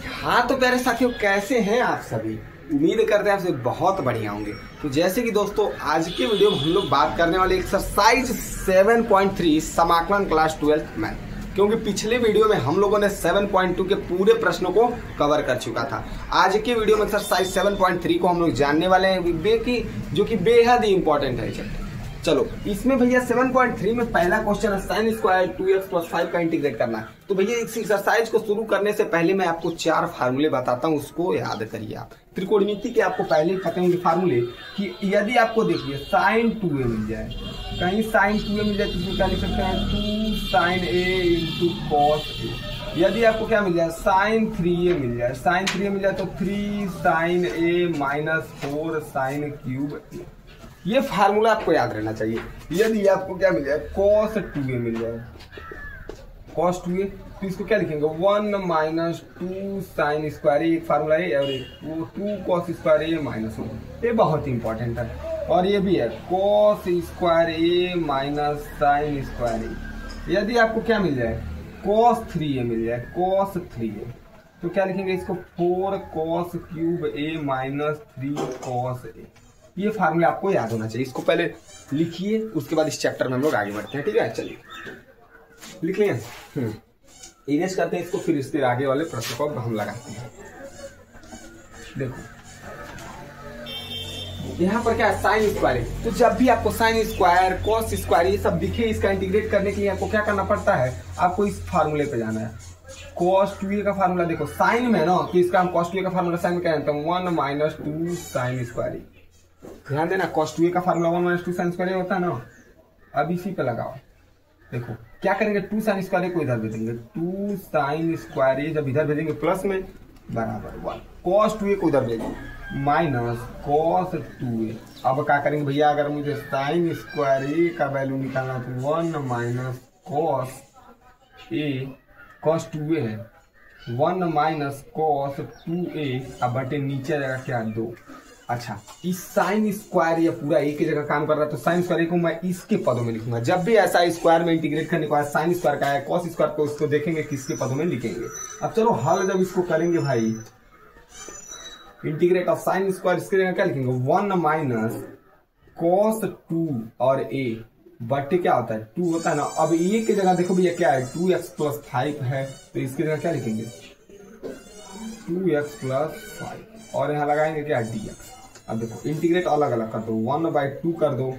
हाँ तो प्यारे साथियों, कैसे हैं आप सभी? उम्मीद करते हैं आपसे बहुत बढ़िया होंगे। तो जैसे कि दोस्तों, आज के वीडियो में हम लोग बात करने वाले एक्सरसाइज 7.3 समाकलन क्लास 12 मैथ, क्योंकि पिछले वीडियो में हम लोगों ने 7.2 के पूरे प्रश्नों को कवर कर चुका था। आज के वीडियो में एक्सरसाइज 7.3 को हम लोग जानने वाले हैं, जो कि बेहद ही इंपॉर्टेंट है चैप्टर। चलो, इसमें भैया 7.3 में पहला क्वेश्चन है साइन स्क्वायर 2x + 5 का इंटीग्रेट करना है। तो भैया इस एक्सरसाइज को शुरू करने से पहले मैं आपको 4 फार्मूले बताता हूँ, उसको याद करिए आप। त्रिकोणमिति के आपको पहले ही पता होंगे फार्मूले, कि यदि आपको देखिए साइन 2a मिल जाए, कहीं साइन 2a मिल जाए तो इसमें क्या लिख सकते हैं 2 sin a × cos a। यदि आपको क्या मिल जाए साइन 3a मिल जाए, साइन 3a मिल जाए तो 3 sin a - 4 sin³ a। ये फार्मूला आपको याद रहना चाहिए। यदि आपको क्या मिल जाए cos 2a मिल जाए, cos 2a, तो इसको क्या लिखेंगे 1 - 2 sin स्क्वायर a, एक फार्मूला है, और एक 2 cos स्क्वायर a - 1। ये बहुत इंपॉर्टेंट है। और ये भी है cos square a - sin square a। यदि आपको क्या मिल जाए cos 3a मिल जाए, cos 3a, तो क्या लिखेंगे इसको 4 cos³ a - 3 cos a। ये फार्मूला आपको याद होना चाहिए। इसको पहले लिखिए, उसके बाद इस चैप्टर में हम लोग आगे बढ़ते हैं। ठीक है, चलिए लिख लें, इरेज करते हैं इसको, फिर इसके आगे वाले प्रश्न को हम लगाते हैं। देखो यहाँ पर क्या है साइन स्क्वायर है, तो जब भी आपको साइन स्क्वायर कॉस स्क्वायर ये सब दिखे, इसका इंटीग्रेट करने के लिए आपको क्या करना पड़ता है, आपको इस फार्मूले पे जाना है। cos 2a का फार्मूला देखो, साइन में ना, कि इसका हम cos 2a का फार्मूला साइन में क्या जानते हैं 1 - 2 sin स्क्वायर। ध्यान देना, cos 2a का फार्मूला 1 - 2 sin स्क्वायर होता है ना। अब इसी पे लगाओ, देखो क्या करेंगे 2 sin स्क्वायर को इधर भेजेंगे, 2 sin स्क्वायर जब इधर भेजेंगे प्लस में बराबर 1, cos 2a को इधर भेजेंगे माइनस cos 2a। अब क्या करेंगे भैया, अगर मुझे sin स्क्वायर a का वैल्यू निकालना तो 1 - cos a, cos 2a है 1 - cos 2a, अब बटे नीचे जाएगा क्या 2। अच्छा, इस साइन स्क्वायर या पूरा एक की जगह काम कर रहा है, तो साइन स्क्वायर को मैं इसके पदों में लिखूंगा। जब भी ऐसा स्क्वायर में इंटीग्रेट करने को साइन स्क्वायर का है, कॉस स्क्वायर को उसको देखेंगे किसके पदों में लिखेंगे। अब चलो हल जब इसको करेंगे भाई, इंटीग्रेट ऑफ साइन स्क्वायर, इसके जगह क्या लिखेंगे 1 - cos 2 और a बटे क्या होता है 2 होता है ना। अब ए की जगह देखो भैया क्या है 2x + 5 है, तो इसकी जगह क्या लिखेंगे 2x + 5, और यहाँ लगाएंगे क्या dx। अब देखो इंटीग्रेट अलग अलग कर दो, 1/2 कर दो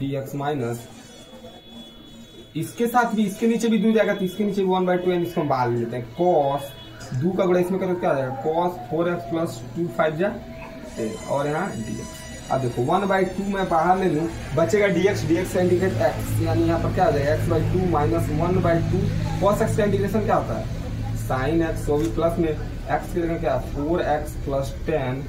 dx माइनस, इसके साथ भी इसके नीचे भी 2 जाएगा, तो इसके नीचे भी 1/2 है, इसको बाहर ले लेते हैं। cos 2 का गुणा इसमें करो क्या आ जाएगा cos 4x + 2 5 जा, और यहाँ dx। अब देखो 1/2 मैं बाहर ले लूँ, बचेगा dx, dx का इंटीग्रेट x, यानी यहाँ पर क्या आ जाएगा x/2 - 1/2 cos x का इंटीग्रेशन क्या होता है sin x, वो भी प्लस में x की जगह क्या 4x + 10।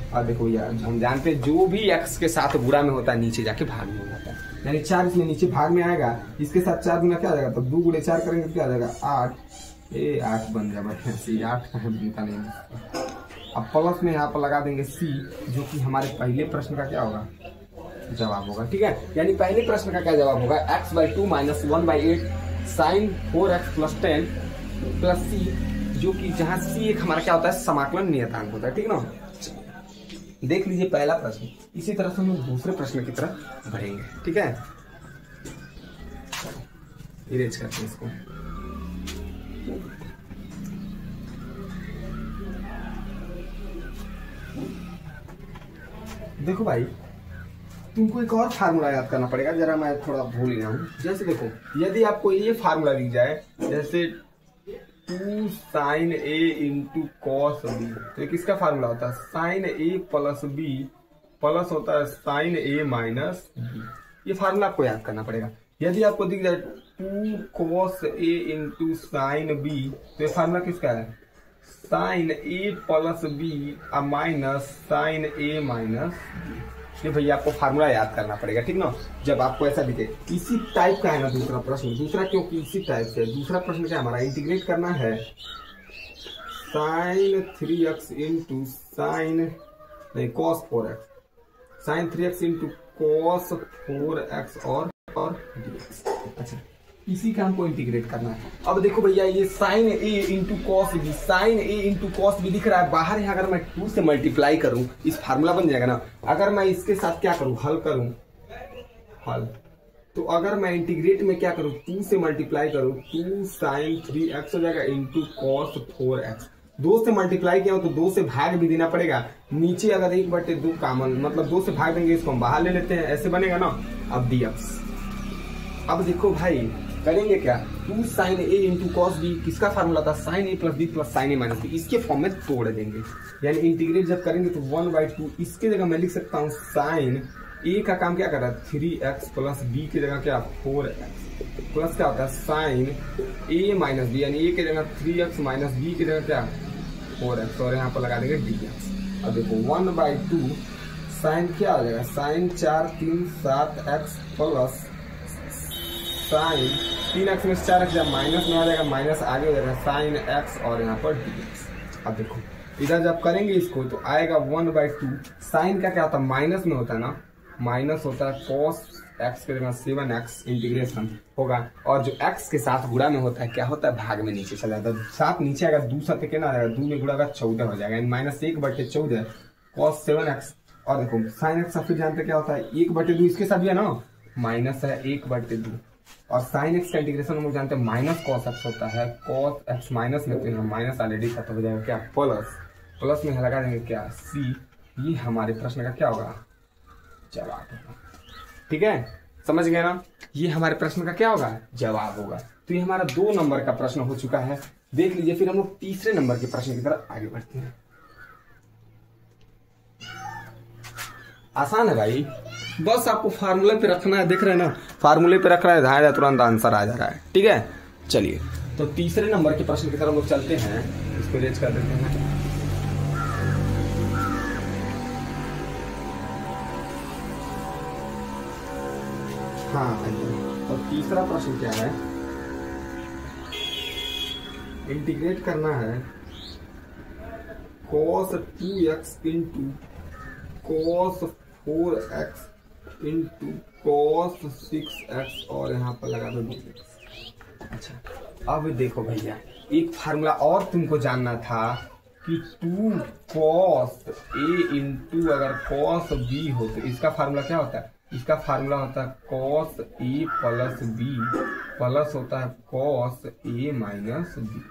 और देखो यार हम जानते हैं जो भी x के साथ गुणा में होता है नीचे जाके भाग में हो जाता है, यानी 4 इसमें नीचे भाग में आएगा, इसके साथ 4 गुना क्या आ जाएगा, तो 2 × 4 करेंगे तो क्या आ जाएगा 8, 8 बन जाएगा, 8 कहाँ बनता नहीं। अब प्लस में यहाँ पर लगा देंगे c, जो कि हमारे पहले प्रश्न का क्या होगा जवाब होगा। ठीक है, यानी पहले प्रश्न का क्या जवाब होगा x/2 - 1/8 sin 4x + 10 plus c, जो कि जहां c एक हमारा क्या होता है समाकलन नियतांक होता है। ठीक ना, देख लीजिए पहला प्रश्न। इसी तरह से हम दूसरे प्रश्न की तरफ बढ़ेंगे। ठीक है, इरेज करते हैं इसको। देखो भाई, तुमको एक और फार्मूला याद करना पड़ेगा, जरा मैं थोड़ा भूल गया हूँ। जैसे देखो, यदि आपको ये फार्मूला दिख जाए, जैसे 2 sin a × cos b, तो किसका फार्मूला होता है sin a + b प्लस होता है sin a - b। ये फार्मूला आपको याद करना पड़ेगा। यदि आपको दिख जाए 2 cos a × sin b, तो ये फार्मूला किसका है sin a + b - sin a - b। ये भैया आपको फार्मूला याद करना पड़ेगा। ठीक ना, जब आपको ऐसा दिखे। इसी टाइप का है ना दूसरा प्रश्न, दूसरा क्योंकि इसी टाइप से दूसरा प्रश्न क्या हमारा इंटीग्रेट करना है sin 3x × cos 4x, sin 3x × cos 4x और dx। अच्छा, इसी का हमको इंटीग्रेट करना है। अब देखो भैया ये साइन ए इंटू कॉस बी, साइन ए इंटू कॉस बी दिख रहा है बाहर। यहाँ अगर मैं 2 से मल्टीप्लाई करूं इस फार्मूला बन जाएगा ना। अगर मैं इसके साथ क्या करूं, हल करूं, हल, तो अगर मैं इंटीग्रेट में क्या करूं, 2 से मल्टीप्लाई करूं, 2 साइन 3x हो जाएगा इंटू कॉस 4x। 2 से मल्टीप्लाई किया हो तो 2 से भाग भी देना पड़ेगा। नीचे अगर 1/2 कॉमन, मतलब 2 से भाग देंगे, इसको हम बाहर ले लेते हैं, ऐसे बनेगा ना। अब dx, अब देखो भाई करेंगे क्या, 2 साइन ए इंटू कॉस बी, किसका फार्मूला था, साइन ए प्लस बी प्लस साइन ए माइनस बी, इसके फॉर्म में तोड़ देंगे। यानी इंटीग्रेट जब करेंगे तो 1/2, इसके जगह मैं लिख सकता हूँ साइन ए का काम क्या कर रहा है 3x प्लस बी की जगह क्या 4x प्लस क्या होता है साइन ए माइनस बी, यानी ए की जगह 3x माइनस बी की जगह क्या 4x, और यहाँ पर लगा देंगे dx। अब देखो 1/2 साइन क्या हो जाएगा, sign 4 3 7x plus sign 3x में 4x जब माइनस में आ जाएगा, माइनस आगे हो जाएगा साइन x और यहाँ पर dx। अब देखो इधर जब करेंगे इसको तो आएगा 1/2, साइन का क्या होता है माइनस में होता है ना, माइनस होता है cos x के जगह 7x इंटीग्रेशन होगा, और जो x के साथ गुणा में होता है क्या होता है भाग में नीचे चला जाता है। 7 नीचे आएगा, 2 7 कितना आ जाएगा, 2 में गुणा का 14 हो जाएगा, माइनस 1/14 cos 7x। और देखो साइन x फिर जानते क्या होता है 1/2, इसके साथ भी है ना माइनस है 1/2, और साइन x का इंटीग्रेशन हम लोग जानते हैं माइनस cos x होता है, cos x माइनस में तो माइनस ऑलरेडी खत्म हो जाएगा क्या प्लस, प्लस में लगा देंगे क्या c। ये हमारे प्रश्न का क्या होगा जवाब होगा। ठीक है, समझ गए ना, ये हमारे प्रश्न का क्या होगा जवाब होगा। तो ये हमारा 2 नंबर का प्रश्न हो चुका है, देख लीजिए। फिर हम लोग तीसरे नंबर के प्रश्न की तरफ आगे बढ़ते हैं। आसान है भाई, बस आपको फार्मूले पे रखना है, देख रहे हैं ना फार्मूले पे रख रहा है, धाया तुरंत आंसर आ जा रहा है। ठीक है, चलिए तो तीसरे नंबर के प्रश्न की तरफ हम लोग चलते हैं, इसको रेज कर देते हैं। हाँ, और तीसरा प्रश्न क्या है, इंटीग्रेट करना है cos 2x into cos 4x into cos 6x और यहाँ पर लगा दो 2x। अच्छा अब देखो भैया, एक फार्मूला और तुमको जानना था कि 2 cos a इंटू अगर cos b हो तो इसका फार्मूला क्या होता है, इसका फार्मूला होता है cos a plus b plus होता है cos a माइनस b।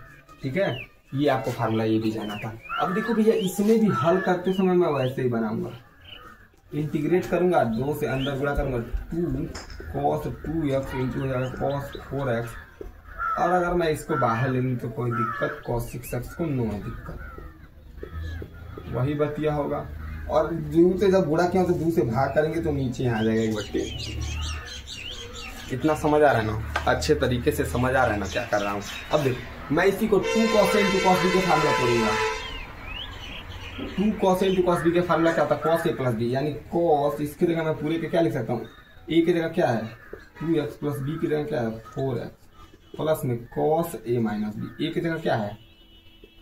ठीक है, ये आपको फार्मूला ये भी जाना था। अब देखो भैया इसमें भी हल करते समय मैं वैसे ही बनाऊंगा, इंटीग्रेट करूंगा, 2 से अंदर गुणा करूंगा, 2 cos 2x इंटू हो जाएगा cos 4x, और अगर मैं इसको बाहर ले लूँ तो कोई दिक्कत, cos 6x को नो दिक्कत, वही बतिया होगा। और 2 से जब गुणा किया तो 2 से भाग करेंगे तो नीचे आ जाएगा 1/2। इतना समझ आ रहा है ना, अच्छे तरीके से समझ आ रहा है ना क्या कर रहा हूँ। अब देख मैं इसी को 2 cos a into cos b के फार्मूला तोड़ूंगा। 2 cos a into cos b के फार्मूला क्या होता है cos a प्लस b, यानी cos, इसकी जगह मैं पूरे के क्या लिख सकता हूँ, a की जगह क्या है 2x प्लस b की जगह क्या है 4x प्लस में cos a minus b, a की जगह क्या है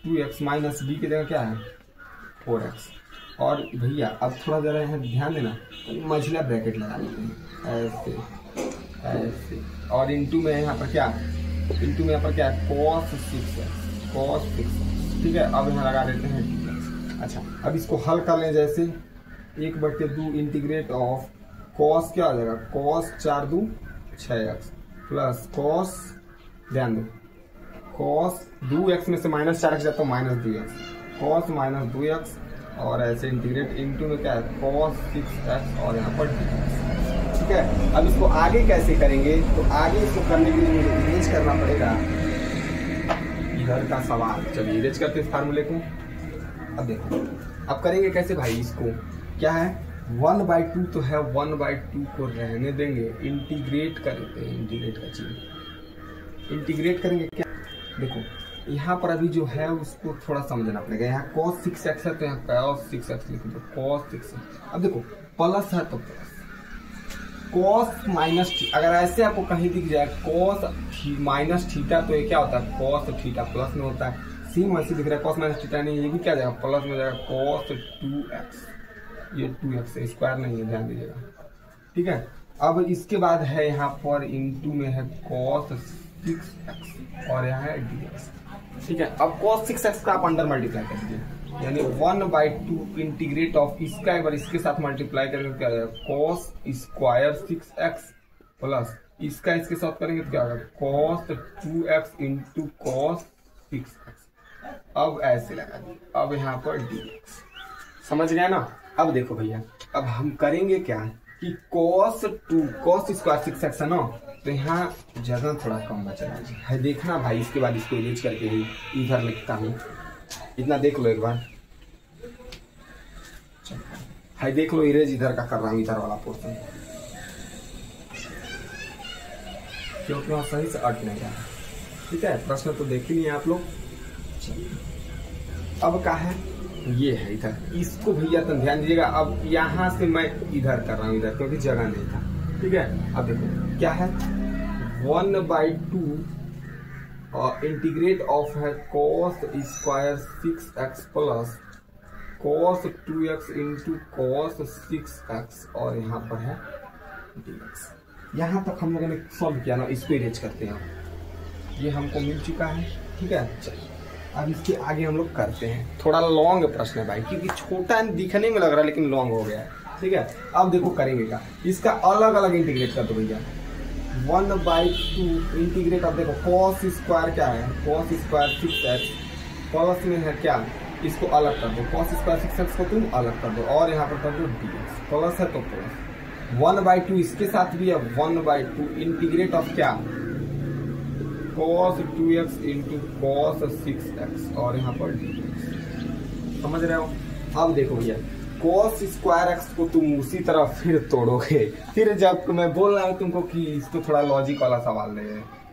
2x माइनस b की जगह क्या है 4x। और भैया अब थोड़ा जरा यहाँ ध्यान देना, मझला ब्रैकेट लगा लेते हैं ऐसे ऐसे, और इंटू में यहाँ पर क्या, इंटू में यहाँ पर क्या है cos 6x। ठीक है, अब यहाँ लगा देते हैं dx। अच्छा अब इसको हल कर लें, जैसे 1/2 इंटीग्रेट ऑफ cos क्या हो जाएगा cos 4 2 6x प्लस cos, ध्यान दो cos 2x में से माइनस 4x जाता है minus 2x, cos minus 2x, और ऐसे इंटीग्रेट इंटू में क्या है cos 6x और यहाँ पर dx। ठीक है, अब इसको आगे कैसे करेंगे, तो आगे इसको करने के लिए मुझे इरेज करना पड़ेगा इधर का सवाल। चलिए इरेज करते हैं इस फार्मूले को। अब देखो अब करेंगे कैसे भाई, इसको क्या है 1/2 तो है, 1/2 को रहने देंगे, इंटीग्रेट करेंगे, इंटीग्रेट का चीज इंटीग्रेट करेंगे क्या, देखो यहाँ पर अभी जो है उसको थोड़ा समझना पड़ेगा। यहाँ cos 6x है तो यहाँ cos 6x लिख दो, cos 6x। अब देखो प्लस है तो प्लस, cos माइनस, अगर ऐसे आपको कहीं दिख जाए cos माइनस थीटा तो ये क्या होता है cos थीटा प्लस में होता है। सेम ऐसे दिख रहा है cos माइनस थीटा नहीं, ये भी क्या जाएगा प्लस में जाएगा cos 2x, ये 2x है, स्क्वायर नहीं है, ध्यान दीजिएगा। ठीक है, अब इसके बाद है यहाँ पर इंटू में है cos 6x और यहाँ है dx। ठीक है, अब cos 6x का आप अंडर मल्टीप्लाई कर दीजिए, यानी 1/2 इंटीग्रेट ऑफ इसका एक बार इसके साथ मल्टीप्लाई करेंगे तो क्या आ जाएगा cos स्क्वायर 6x प्लस इसका इसके साथ करेंगे तो क्या आएगा cos 2x into cos 6x। अब ऐसे लगा दी, अब यहाँ पर dx। समझ गए ना। अब देखो भैया, अब हम करेंगे क्या कि cos स्क्वायर 6x है ना, तो यहाँ जगह थोड़ा कम बचा है, देखना भाई। इसके बाद इसको इरेज करके ही इधर लिखता हूँ, इतना देख लो एक बार। है देख लो, इरेज इधर का कर रहा हूँ, इधर वाला पोर्शन, क्योंकि वहां सही से अट नहीं रहा। ठीक है, प्रश्न तो देख ही नहीं आप लोग। अब क्या है, ये है इधर, इसको भैया तो ध्यान दीजिएगा। अब यहाँ से मैं इधर कर रहा हूँ, इधर क्योंकि जगह नहीं था। ठीक है, अब देखो क्या है 1/2 और इंटीग्रेट ऑफ है cos square 6x plus cos 2x into cos 6x और यहाँ पर है dx। यहाँ तक हम लोगों ने सॉल्व किया ना, इसको इरेज करते हैं। ये हमको मिल चुका है। ठीक है, चलिए अब इसके आगे हम लोग करते हैं। थोड़ा लॉन्ग प्रश्न है भाई, क्योंकि छोटा दिखने में लग रहा है लेकिन लॉन्ग हो गया है। ठीक है, अब देखो करेंगे क्या, इसका अलग अलग इंटीग्रेट कर दो भैया। 1/2 इंटीग्रेट, अब देखो cos स्क्वायर क्या है, cos स्क्वायर 6x प्लस में है क्या, इसको अलग कर दो, cos स्क्वायर 6x को तुम अलग कर दो और यहाँ पर कर दो dx। प्लस है तो प्लस 1/2 इसके साथ भी है 1/2 इंटीग्रेट ऑफ क्या cos 2x into cos 6x और यहाँ पर dx। समझ रहे हो। अब देखो भैया, cos स्क्वायर x को तुम उसी तरह फिर तोड़ोगे। फिर जब मैं बोल रहा हूँ तुमको कि इसको थोड़ा लॉजिक वाला सवाल ले,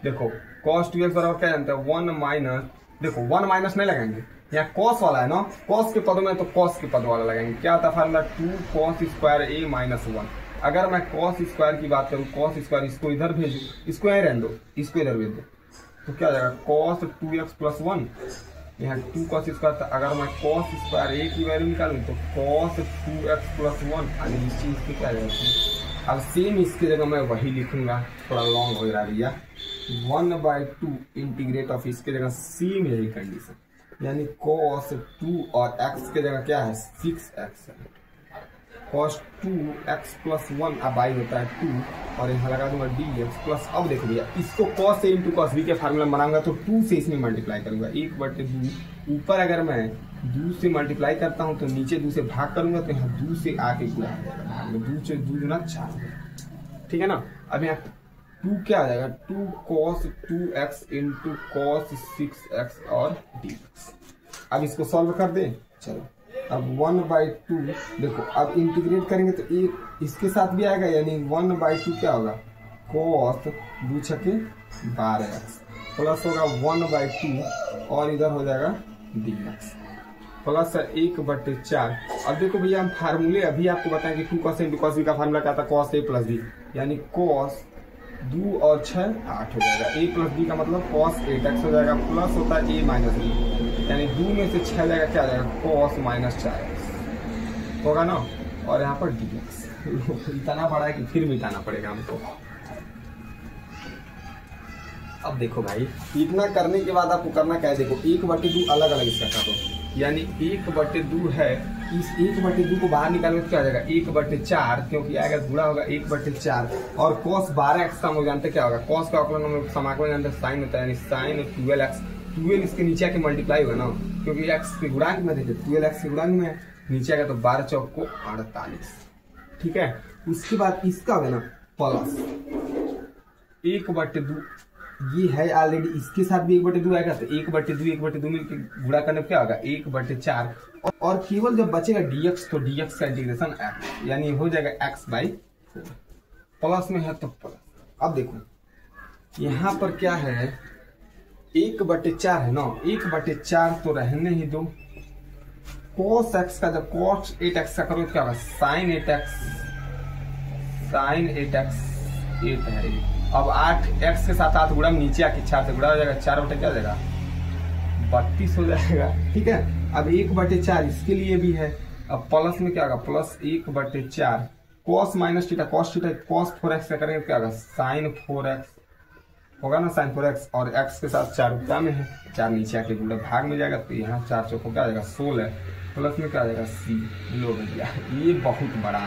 देखो cos 2x बराबर क्या जानते हैं 1 माइनस, देखो 1 माइनस नहीं लगाएंगे, यहाँ cos वाला है ना, cos के पद में तो cos के पद वाला लगाएंगे। क्या था formula 2 cos square a minus 1। अगर मैं cos स्क्वायर की बात करूँ, cos स्क्वायर इसको इधर भेजू, इसको यहीं रहने दो, इसको इधर भेज दो, तो क्या आ जाएगा cos 2x प्लस 1, यहाँ 2 cos स्क्वायर था। अगर मैं cos स्क्वायर a की वैल्यू निकालूँ तो cos 2x प्लस 1, यानी इस चीज पे क्या आ जाएगा। अब सेम इसकी जगह मैं वही लिखूंगा, थोड़ा लॉन्ग हो रहा है भैया। 1/2 इंटीग्रेट ऑफ इसके जगह सेम यही कंडीशन, यानी cos 2 और x के जगह क्या है 6x है, cos 2x प्लस 1 अब आई होता है 2 और यहाँ लगा दूंगा dx प्लस। अब देखो भैया, इसको cos a into cos b के फार्मूला बनाऊंगा तो 2 से इसमें मल्टीप्लाई करूंगा, 1/2 ऊपर अगर मैं 2 से मल्टीप्लाई करता हूँ तो नीचे 2 से भाग करूंगा तो यहाँ 2 से आके गुणा हो जाएगा, 2 से 2 गुना 4। ठीक है ना। अब यहाँ 2 क्या आ जाएगा 2 cos 2x into cos 6x और dx। अब इसको सॉल्व कर दे, चलो। अब 1/2 देखो, अब इंटीग्रेट करेंगे तो एक इसके साथ भी आएगा, यानी 1/2 क्या होगा cos 2 छके 12x प्लस होगा 1/2 और इधर हो जाएगा dx प्लस 1/4। अब देखो भैया, हम फार्मूले अभी आपको बताएं कि 2 cos इंटू cos b का फार्मूला क्या था cos a प्लस b, यानी cos 2 और 6 8 हो जाएगा, a प्लस b का मतलब cos 8x हो जाएगा, प्लस होता है a माइनस b, यानी 2 में से 6 जाएगा क्या आ जाएगा cos माइनस 4x होगा ना, और यहाँ पर dx। इतना बड़ा है कि फिर मिटाना पड़ेगा हमको। अब देखो भाई, इतना करने के बाद आपको करना क्या है, देखो 1/2 अलग अलग इसका कर दो, यानी 1/2 है, इस 1/2 को बाहर निकालने तो क्या आ जाएगा 1/4, क्योंकि आएगा गुणा होगा 1/4 और cos 12x का हम लोग जानते क्या होगा, cos का आकलन हम लोग समाकलन जानते साइन होता है, यानी साइन 12x, 12 इसके नीचे आके मल्टीप्लाई होगा ना, क्योंकि x के गुणांक में देखे 12x के गुणांक में नीचे आएगा तो 12 चौक को 48। ठीक है, उसके बाद इसका होगा ना प्लस 1/2, ये है ऑलरेडी, इसके साथ भी 1/2 आएगा तो 1/2 मिलकर गुणा करने क्या होगा 1/4 और केवल जब बचेगा dx तो dx का इंटीग्रेशन x, यानी हो जाएगा x/4 प्लस में है तो प्लस। अब देखो यहाँ पर क्या है 1/4 है ना, 1/4 तो रहने ही दो, cos x का जब cos 8x का करो तो क्या होगा sin 8x 8 है। अब 8x के साथ 8 गुणा नीचे आके 4 से गुणा हो जाएगा, 4 बटे क्या हो जाएगा 32 हो जाएगा। ठीक है, अब 1/4 इसके लिए भी है, अब प्लस में क्या होगा plus 1/4 cos minus theta, cos theta cos 4x का करेंगे क्या होगा, sin 4x होगा ना, sin 4x, और x के साथ 4 रुपया में है, 4 नीचे आके पूरा भाग में जाएगा, तो यहाँ 4 चौकों क्या आ जाएगा 16, प्लस में क्या आ जाएगा c। लो भैया ये बहुत बड़ा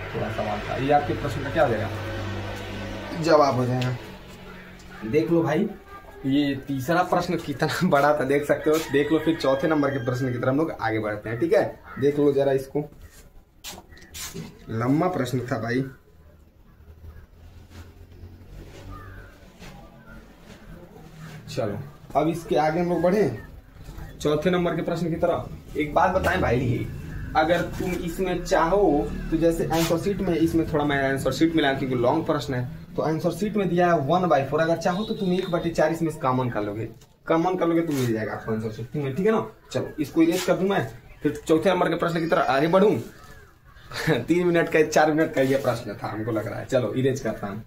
थोड़ा सवाल था, ये आपके प्रश्न का क्या हो जाएगा, जवाब हो जाएगा। देख लो भाई ये तीसरा प्रश्न कितना बड़ा था, देख सकते हो। देख लो फिर चौथे नंबर के प्रश्न की तरफ हम लोग आगे बढ़ते हैं, ठीक है। देख लो जरा इसको, लंबा प्रश्न था भाई। चलो अब इसके आगे हम लोग बढ़े चौथे नंबर के प्रश्न की तरफ। एक बात बताएं भाई, अगर तुम इसमें चाहो तो जैसे आंसर शीट में, इसमें थोड़ा मैं आंसर शीट मिला क्योंकि लॉन्ग प्रश्न है, तो आंसर शीट में दिया है 1/4, अगर चाहो तो तुम 1/4 इसमें कॉमन कर लोगे, कॉमन कर लोगे तो मिल जाएगा आपको आंसर शीट में, ठीक है ना। चलो इसको इरेज कर दूं मैं, फिर चौथे नंबर के प्रश्न की तरफ आगे बढ़ूं। 3 मिनट का 4 मिनट का ये प्रश्न था हमको लग रहा है। चलो इरेज करता हूं,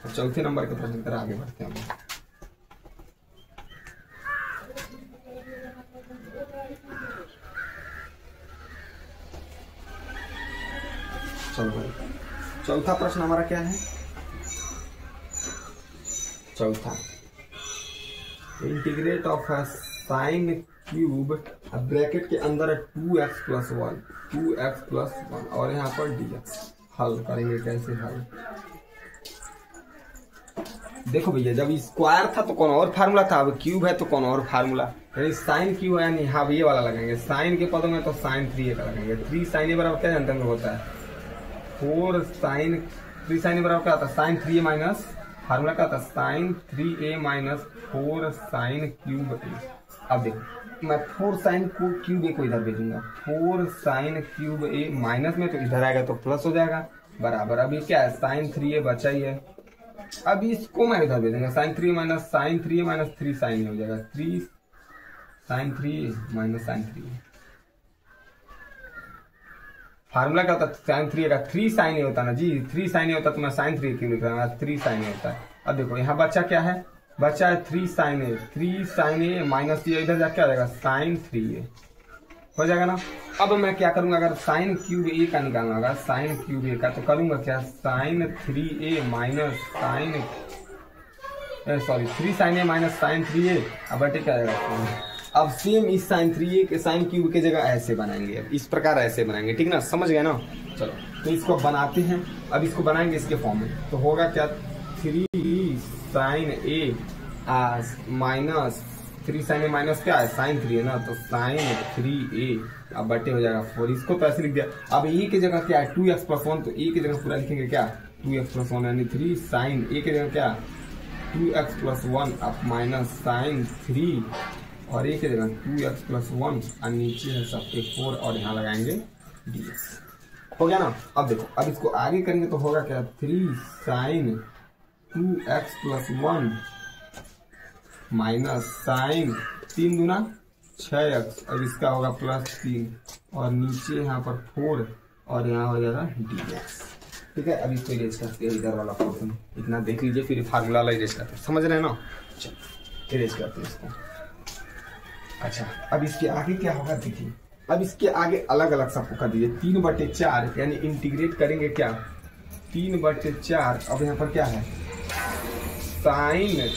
चौथे नंबर के प्रश्न की तरफ आगे बढ़ते हैं। चलो भाई चौथा प्रश्न हमारा क्या है, चौथा integrate of sine cube, bracket के अंदर 2x + 1, 2x + 1 और यहाँ पर dx। हल करेंगे कैसे हल, देखो भैया जब स्क्वायर था तो कौन और फार्मूला था, अब क्यूब है तो कौन और फार्मूला, यानी साइन क्यूब है, यानी यहाँ ये वाला लगाएंगे, साइन के पदों में तो साइन 3a का लगाएंगे। 3 sin a बराबर क्या जानते हैं होता है 4 sin, 3 sin a बराबर क्या होता है साइन 3a माइनस, फार्मूला क्या होता है sine 3a minus 4 sin cube a। अब देखो मैं 4 sin क्यूब a को इधर भेजूंगा, 4 sin क्यूब a माइनस में तो इधर आएगा तो प्लस हो जाएगा बराबर। अभी क्या है साइन 3a बचा ही है, अब इसको मैं इधर भेजूंगा sine 3 minus sine 3 minus 3 sin a हो जाएगा, 3 sin 3 माइनस साइन 3। फार्मूला क्या होता है साइन 3 का 3 sin a होता ना जी, 3 sin a होता तो मैं साइन 3 क्यों लिख रहा हूँ, 3 sin a होता है। अब देखो यहाँ बच्चा क्या है, बच्चा है 3 sin a, 3 sin a minus ये इधर जाके आ जाएगा साइन 3a हो जाएगा ना। अब मैं क्या करूंगा, अगर साइन क्यूब a का निकालना होगा, साइन क्यूब a का, तो करूंगा क्या sine 3a minus sine, sorry 3 sin a minus sine 3a, अब बटे क्या आएगा। अब सेम इस साइन 3a के साइन क्यूब के जगह ऐसे बनाएंगे, अब इस प्रकार ऐसे बनाएंगे, ठीक ना, समझ गए ना। चलो तो इसको बनाते हैं, अब इसको बनाएंगे इसके फॉर्म में, तो होगा क्या 3 sin a minus 3 sin a minus क्या है साइन 3 है ना, तो साइन 3a, अब बटे हो जाएगा 4, इसको तो ऐसे लिख दिया। अब a की जगह क्या है 2x + 1, तो a की जगह पूरा लिखेंगे क्या 2x + 1, यानी 3 sin a की जगह क्या 2x + 1 अब माइनस साइन 3 और a की जगह 2x + 1 और नीचे है सबके 4 और यहाँ लगाएंगे dx। हो गया ना। अब देखो अब इसको आगे करेंगे तो होगा क्या 3 sin 2x + 1 माइनस साइन 3 दूना 6x, अब इसका होगा +3 और नीचे यहाँ पर 4 और यहाँ हो जाएगा dx, ठीक है। अब इसको इरेज करते हैं, इधर वाला पोर्शन इतना देख लीजिए, फिर फार्मूला वाला इरेज करते हैं, समझ रहे हैं ना। चलो इरेज करते हैं इसको। अच्छा अब इसके आगे क्या होगा देखिए, अब इसके आगे अलग अलग सबको कर दीजिए, 3/4 यानी इंटीग्रेट करेंगे क्या 3/4। अब यहाँ पर क्या है साइन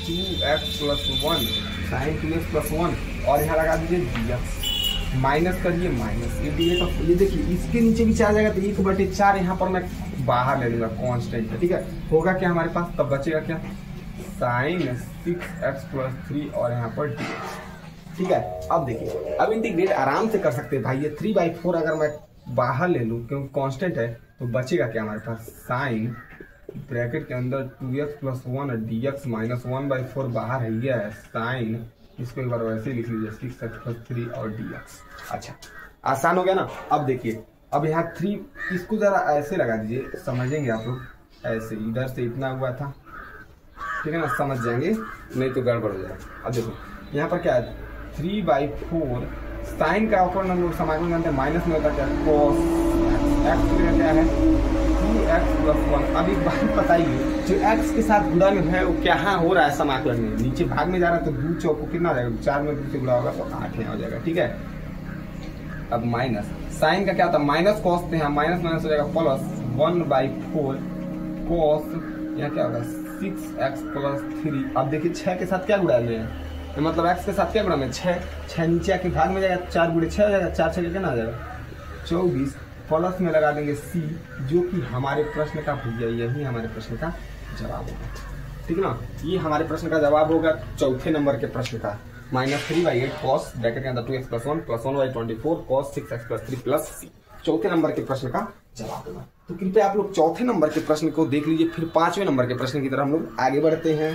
2x + 1, साइन 2x + 1 और यहाँ लगा दीजिए dx, माइनस करिए माइनस ये dx। ये देखिए इसके नीचे भी 4 जाएगा तो 1/4 यहाँ पर मैं बाहर ले लूंगा कांस्टेंट है, ठीक है। होगा क्या हमारे पास, तब बचेगा क्या साइन 6x + 3 और यहाँ पर dx, ठीक है। अब देखिए अब इंटीग्रेट आराम से कर सकते हैं भाई, ये 3/4 अगर मैं बाहर ले लूँ क्योंकि कांस्टेंट है तो बचेगा क्या हमारे पास साइन ब्रैकेट के अंदर 2x + 1 dx माइनस 1/4 बाहर है, ये है साइन, इसको एक बार वैसे लिख लीजिए 6x + 3 और dx। अच्छा आसान हो गया ना। अब देखिए अब यहाँ 3 इसको जरा ऐसे लगा दीजिए, समझेंगे आप लोग, ऐसे इधर से इतना हुआ था, ठीक है ना, समझ जाएंगे नहीं तो गड़बड़ हो जाएगा। अब देखो यहाँ पर क्या है 3/4 साइन का ऊपर हम लोग समाकलन करते हैं, माइनस में होता क्या cos x क्या है 2x + 1। अब एक बात बताइए, जो x के साथ गुणा में है वो क्या हो रहा है समाकलन में, नीचे भाग में जा रहा है तो 2 चौको कितना आ जाएगा, 4 में 2 से गुणा होगा तो 8 यहाँ हो जाएगा, ठीक है। अब माइनस साइन का क्या होता है, माइनस कॉस थे, यहाँ माइनस माइनस हो जाएगा प्लस 1/4 कॉस, यहाँ क्या होगा 6x + 3। अब देखिए 6 के साथ क्या गुणा में, मतलब x के साथ क्या गुणा में 6, 6 नीचे के भाग में जाएगा, 4 × 6 हो जाएगा, 4 6 कितना आ जाएगा 24, प्लस में लगा देंगे c, जो कि हमारे प्रश्न का भैया यही हमारे प्रश्न का जवाब होगा। ठीक ना, ये हमारे प्रश्न का जवाब होगा चौथे नंबर के प्रश्न का। -3/8 cos ब्रैकेट के अंदर 2x + 1 + 1/24 cos 6x + 3 + c, चौथे नंबर के प्रश्न का जवाब होगा। तो कृपया आप लोग चौथे नंबर के प्रश्न को देख लीजिए, फिर 5वें नंबर के प्रश्न की तरफ हम लोग आगे बढ़ते हैं।